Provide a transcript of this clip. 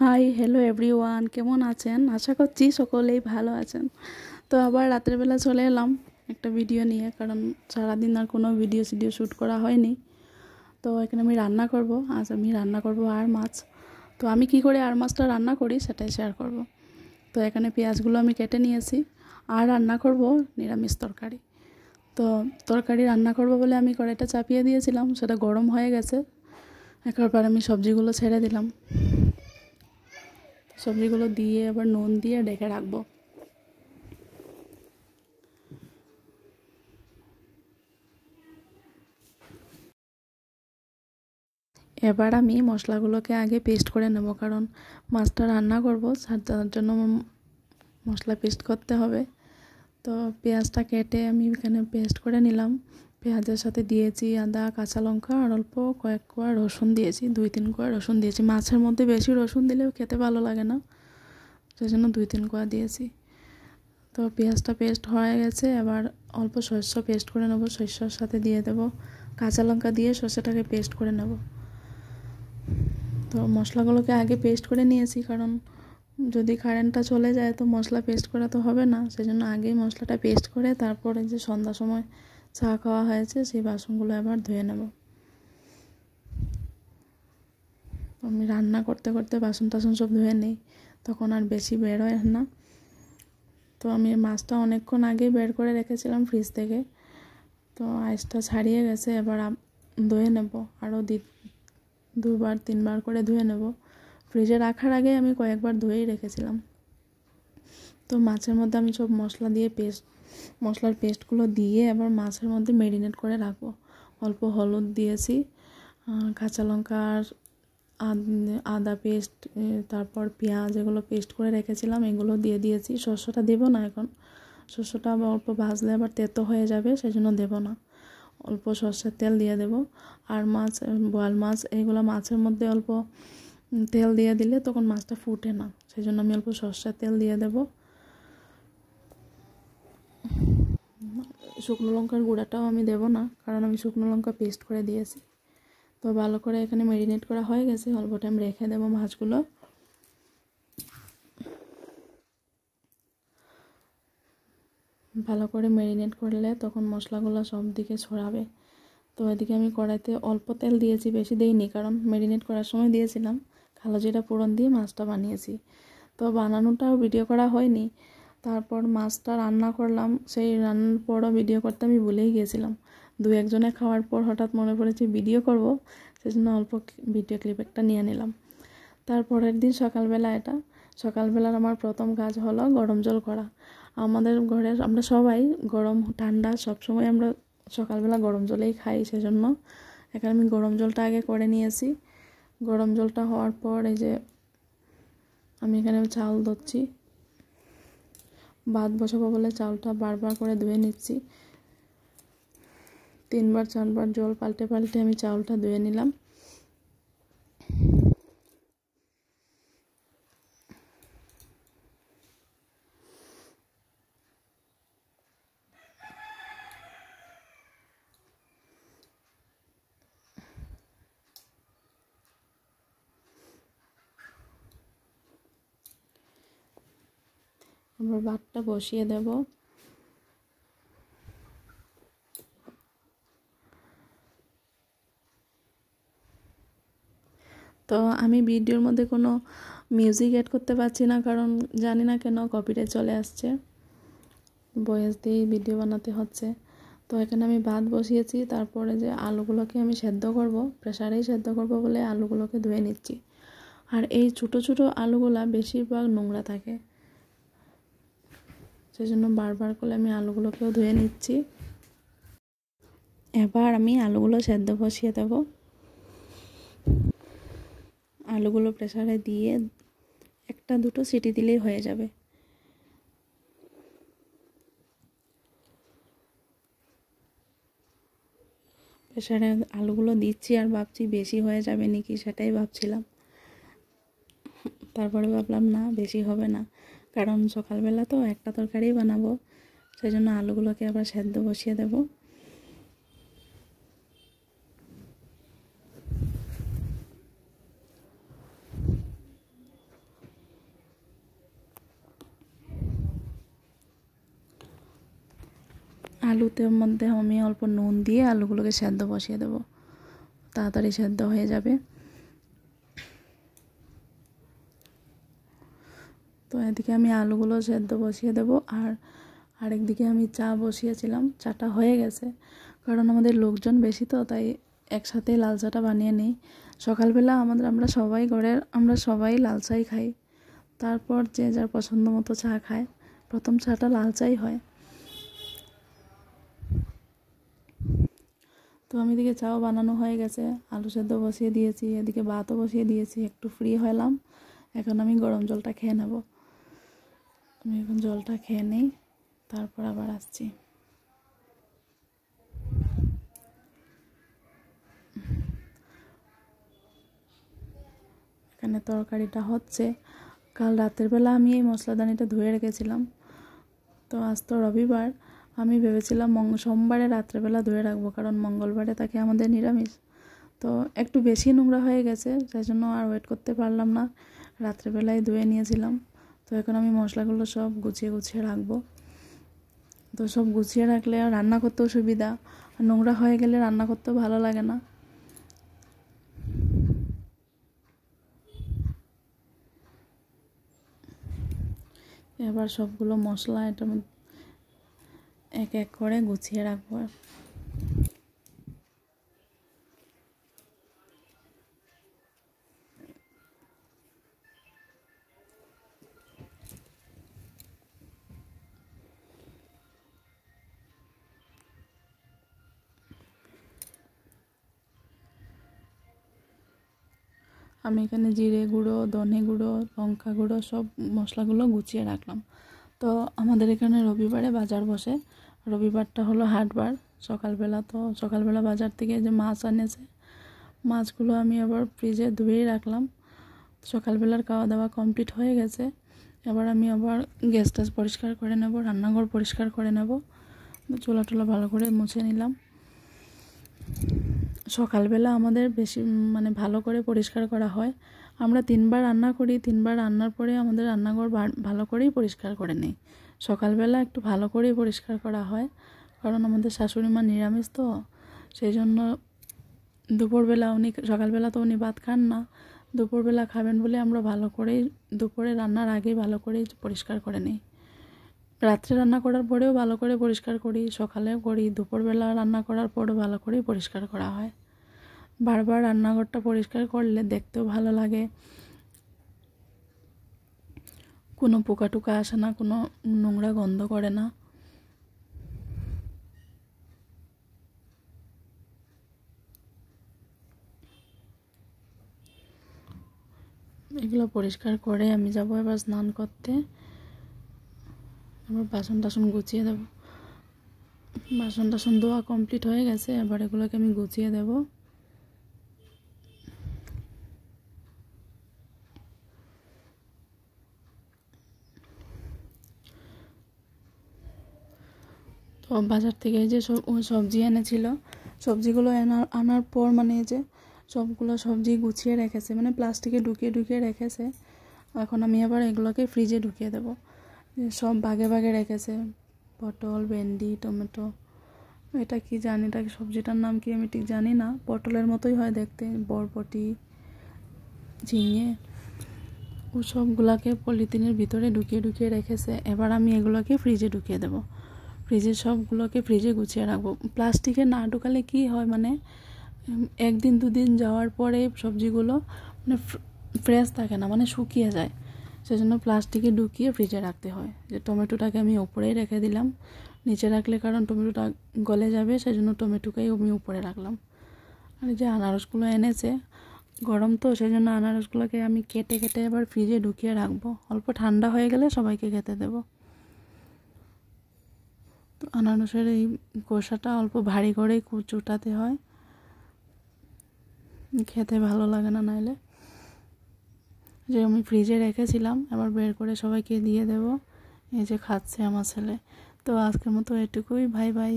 Hi hello everyone, কেমন আছেন? আশা করছি সকলেই ভালো আছেন। তো আবার রাতের বেলা চলে এলাম একটা ভিডিও নিয়ে, কারণ সারাদিন আর কোনো ভিডিও শ্যুট করা হয়নি। তো এখানে আমি রান্না করব। আজ আমি রান্না করব আর মাছ। তো আমি কি করে আর মাছটা রান্না করি সেটাই শেয়ার করব। তো এখানে পেঁয়াজগুলো আমি কেটে নিয়েছি। আর রান্না করব নিরামিষ তরকারি। তো তরকারি রান্না করব বলে আমি কড়াইটা চাপিয়ে দিয়েছিলাম, সেটা গরম হয়ে গেছে। একবার আমি সবজিগুলো ছেড়ে দিলাম। সবজিগুলো দিয়ে আবার নুন দিয়ে ঢেকে রাখবো। এবার আমি মশলাগুলোকে আগে পেস্ট করে নেব, কারণ মাছটা রান্না করব, তার জন্য মশলা পেস্ট করতে হবে। তো পেঁয়াজটা কেটে আমি এখানে পেস্ট করে নিলাম। পেঁয়াজের সাথে দিয়েছি আদা, কাঁচা লঙ্কা আর অল্প কয়েক কোয়া রসুন দিয়েছি, 2-3 কোয়া রসুন দিয়েছি। মাছের মধ্যে বেশি রসুন দিলেও খেতে ভালো লাগে না, সেই জন্য 2-3 কোয়া দিয়েছি। তো পেঁয়াজটা পেস্ট হয়ে গেছে। এবার অল্প সরষে পেস্ট করে নেব, সরষের সাথে দিয়ে দেব কাঁচা লঙ্কা দিয়ে সরষেটাকে পেস্ট করে নেব। তো মশলাগুলোকে আগে পেস্ট করে নিয়েছি, কারণ যদি কারেন্টটা চলে যায় তো মশলা পেস্ট করা তো হবে না, সেজন্য আগেই মশলাটা পেস্ট করে তারপরে যে সন্ধ্যার সময় চা খাওয়া হয়েছে সেই বাসনগুলো এবার ধুয়ে নেব। আমি রান্না করতে করতে বাসন টাসন সব ধুয়ে নিই, তখন আর বেশি বের হয় না। তো আমি মাছটা অনেকক্ষণ আগেই বের করে রেখেছিলাম ফ্রিজ থেকে। তো আইসটা ছাড়িয়ে গেছে, এবার ধুয়ে নেব। আরও 2-3 বার করে ধুয়ে নেব। ফ্রিজে রাখার আগে আমি কয়েকবার ধুয়েই রেখেছিলাম। তো মাছের মধ্যে আমি সব মশলার পেস্টগুলো দিয়ে এবার মাছের মধ্যে ম্যারিনেট করে রাখবো। অল্প হলুদ দিয়েছি, কাঁচা লঙ্কা আর আদা পেস্ট, তারপর পেঁয়াজ, এগুলো পেস্ট করে রেখেছিলাম, এগুলো দিয়ে দিয়েছি। শস্যটা দেবো না এখন, শস্যটা আবার অল্প ভাজলে আবার তেতো হয়ে যাবে, সেই জন্য দেবো না। অল্প সর্ষের তেল দিয়ে দেব। আর মাছ, বোয়াল মাছ, এইগুলো মাছের মধ্যে অল্প তেল দিয়ে দিলে তখন মাছটা ফুটে না, সেই জন্য আমি অল্প সর্ষের তেল দিয়ে দেব। শুকনো লঙ্কার গুঁড়াটাও আমি দেব না, কারণ আমি শুকনো লঙ্কা পেস্ট করে দিয়েছি। তো ভালো করে এখানে ম্যারিনেট করা হয়ে গেছে, অল্প টাইম রেখে দেবো মাছগুলো। ভালো করে ম্যারিনেট করলে তখন মশলাগুলো সব দিকে ছড়াবে। তো এদিকে আমি কড়াইতে অল্প তেল দিয়েছি, বেশি দেইনি, কারণ ম্যারিনেট করার সময় দিয়েছিলাম। কালো জিরা ফোড়ন দিয়ে মাছটা বানিয়েছি। তো বানানোটাও ভিডিও করা হয়নি। তারপর মাছটা রান্না করলাম, সেই রান্নার পরও ভিডিও করতে আমি ভুলেই গিয়েছিলাম। 2-1 জনে খাওয়ার পর হঠাৎ মনে পড়েছে ভিডিও করব, সেজন্য অল্প ভিডিও ক্লিপ একটা নিয়ে নিলাম। তারপরের দিন সকালবেলার আমার প্রথম কাজ হলো গরম জল করা। আমাদের ঘরে আমরা সবাই গরম ঠান্ডা সবসময় আমরা সকালবেলা গরম জলেই খাই, সেজন্য এখানে আমি গরম জলটা আগে করে নিয়েছি। গরম জলটা হওয়ার পর এই যে আমি এখানে চাল ধুচ্ছি, ভাত বসাবো বলে চালটা বারবার করে ধুয়ে নিচ্ছি। 3-4 বার জল পাল্টে পাল্টে আমি চাউলটা ধুয়ে নিলাম। এবার ভাতটা বসিয়ে দেব। তো আমি ভিডিওর মধ্যে কোনো মিউজিক অ্যাড করতে পারছি না, কারণ জানি না কেন কপিরাইট চলে আসছে, ভয়েস দিয়েই ভিডিও বানাতে হচ্ছে। তো এখানে আমি ভাত বসিয়েছি, তারপরে যে আলুগুলোকে আমি সেদ্ধ করব, প্রেসারেই সেদ্ধ করব বলে আলুগুলোকে ধুয়ে নিচ্ছি। আর এই ছোটো ছোটো আলুগুলা বেশিরভাগ নোংরা থাকে, সেজন্য বারবার করে আমি আলুগুলোকেও ধুয়ে নিচ্ছি। এবার আমি আলুগুলো সেদ্ধ বসিয়ে দেব। আলুগুলো প্রেসারে দিয়ে 1-2 সিটি দিলেই হয়ে যাবে। প্রেসারে আলুগুলো দিচ্ছি আর ভাবছি বেশি হয়ে যাবে নাকি, সেটাই ভাবছিলাম। তারপরে ভাবলাম না, বেশি হবে না, কারণ সকালবেলা তো একটা তরকারি বানাবো, সেই জন্য আলুগুলোকে আবার সেদ্ধ বসিয়ে দেব। আলুতের মধ্যে আমি অল্প নুন দিয়ে আলুগুলোকে সেদ্ধ বসিয়ে দেব, তাড়াতাড়ি সেদ্ধ হয়ে যাবে। তো এদিকে আমি আলুগুলো সেদ্ধ বসিয়ে দেব, আর আরেকদিকে আমি চা বসিয়েছিলাম। চাটা হয়ে গেছে, কারণ আমাদের লোকজন বেশি, তো তাই একসাথে লাল চাটা বানিয়ে নিই। সকালবেলা আমরা সবাই লাল চাই খাই, তারপর যে যার পছন্দ মতো চা খায়। প্রথম চাটা লাল চাই হয়। তো আমি এদিকে চাও বানানো হয়ে গেছে, আলু সেদ্ধ বসিয়ে দিয়েছি, এদিকে ভাতও বসিয়ে দিয়েছি। একটু ফ্রি হলাম, এখন আমি গরম জলটা খেয়ে নেব। আমি এখন জলটা খেয়ে নিই, তারপর আবার আসছি। এখানে তরকারিটা হচ্ছে। কাল রাতের বেলা আমি এই মশলাদানিটা ধুয়ে রেখেছিলাম, তো আজ তো রবিবার, আমি ভেবেছিলাম সোমবারে রাত্রেবেলা ধুয়ে রাখবো, কারণ মঙ্গলবারে থাকে আমাদের নিরামিষ। তো একটু বেশি নোংরা হয়ে গেছে, সেই জন্য আর ওয়েট করতে পারলাম না, রাত্রেবেলায় ধুয়ে নিয়েছিলাম। তো এখন আমি মশলাগুলো সব গুছিয়ে গুছিয়ে রাখবো। তো সব গুছিয়ে রাখলে আর রান্না করতেও সুবিধা, আর নোংরা হয়ে গেলে রান্না করতেও ভালো লাগে না। এবার সবগুলো মশলা এটা এক এক করে গুছিয়ে রাখবো। আমি এখানে জিরে গুঁড়ো, ধনে গুঁড়ো, লঙ্কা গুঁড়ো সব মশলাগুলো গুছিয়ে রাখলাম। তো আমাদের এখানে রবিবারে বাজার বসে, রবিবারটা হলো হাটবার। সকালবেলা বাজার থেকে যে মাছ আনেছে, মাছগুলো আমি আবার ফ্রিজে ধুয়েই রাখলাম। সকালবেলার খাওয়া দাওয়া কমপ্লিট হয়ে গেছে, এবার আমি আবার গ্যাস ট্যাস পরিষ্কার করে নেব, রান্নাঘর পরিষ্কার করে নেব। চুলা টুলা ভালো করে মুছে নিলাম। সকালবেলা আমাদের বেশি ভালো করে পরিষ্কার করা হয়। আমরা 3বার রান্না করি, 3বার রান্নার পরে আমাদের রান্নাঘর ভালো করেই পরিষ্কার করে নিই। সকালবেলা একটু ভালো করেই পরিষ্কার করা হয়, কারণ আমাদের শাশুড়ি মা নিরামিষ, তো সেই জন্য সকালবেলা তো উনি ভাত খান না, দুপুরবেলা খাবেন বলে আমরা ভালো করেই দুপুরে রান্নার আগেই ভালো করেই পরিষ্কার করে নিই। রাত্রে রান্না করার পরেও ভালো করে পরিষ্কার করি, সকালেও করি, দুপুরবেলা রান্না করার পরেও ভালো করেই পরিষ্কার করা হয়। বারবার রান্নাঘরটা পরিষ্কার করলে দেখতেও ভালো লাগে, কোনো পোকা টোকা আসে না, কোনো নোংরা গন্ধ করে না। এগুলো পরিষ্কার করে আমি যাবো এবার স্নান করতে। এবার বাসন টাসন গুছিয়ে দেবো। বাসন টাসন ধোয়া কমপ্লিট হয়ে গেছে, এবার এগুলোকে আমি গুছিয়ে দেবো। তো বাজার থেকে যে সবজি এনেছিল, সবজিগুলো আনার পর যে সবগুলো সবজি গুছিয়ে রেখেছে, প্লাস্টিকে ঢুকিয়ে ঢুকিয়ে রেখেছে। এখন আমি আবার এগুলোকে ফ্রিজে ঢুকিয়ে দেবো। সব ভাগে ভাগে রেখেছে, পটল, ভেন্ডি, টমেটো, এটা কি জানি, এটা সবজিটার নাম কি আমি ঠিক জানি না। পটলের মতোই হয় দেখতে, বরবটি, ঝিঙে, ও সবগুলোকে পলিথিনের ভিতরে ঢুকিয়ে ঢুকিয়ে রেখেছে। এবার আমি এগুলোকে ফ্রিজে ঢুকিয়ে দেবো। ফ্রিজে সবগুলোকে ফ্রিজে গুছিয়ে রাখবো। প্লাস্টিকে না ঢুকালে কি হয়, 1 দিন 2 দিন যাওয়ার পরে সবজিগুলো ফ্রেশ থাকে না, শুকিয়ে যায়। সেজন্য প্লাস্টিকে ঢুকিয়ে ফ্রিজে রাখতে হয়। যে টমেটোটাকে আমি উপরেই রেখে দিলাম, নিচে রাখলে কারণ টমেটোটা গলে যাবে, সেজন্য টমেটোকেই আমি উপরে রাখলাম। আর যে আনারসগুলো এনেছে, গরম তো, সেজন্য আনারসগুলোকে আমি কেটে কেটে এবার ফ্রিজে ঢুকিয়ে রাখবো। অল্প ঠান্ডা হয়ে গেলে সবাইকে খেতে দেবো। তো আনারসের এই কোষাটা অল্প ভারী করেই চুটাতে হয়, খেতে ভালো লাগে না নাইলে। যে আমি ফ্রিজে রেখেছিলাম, এবার বের করে সবাইকে দিয়ে দেব। এই যে খাচ্ছে আমার ছেলে। তো আজকের মতো এটুকুই, বাই বাই।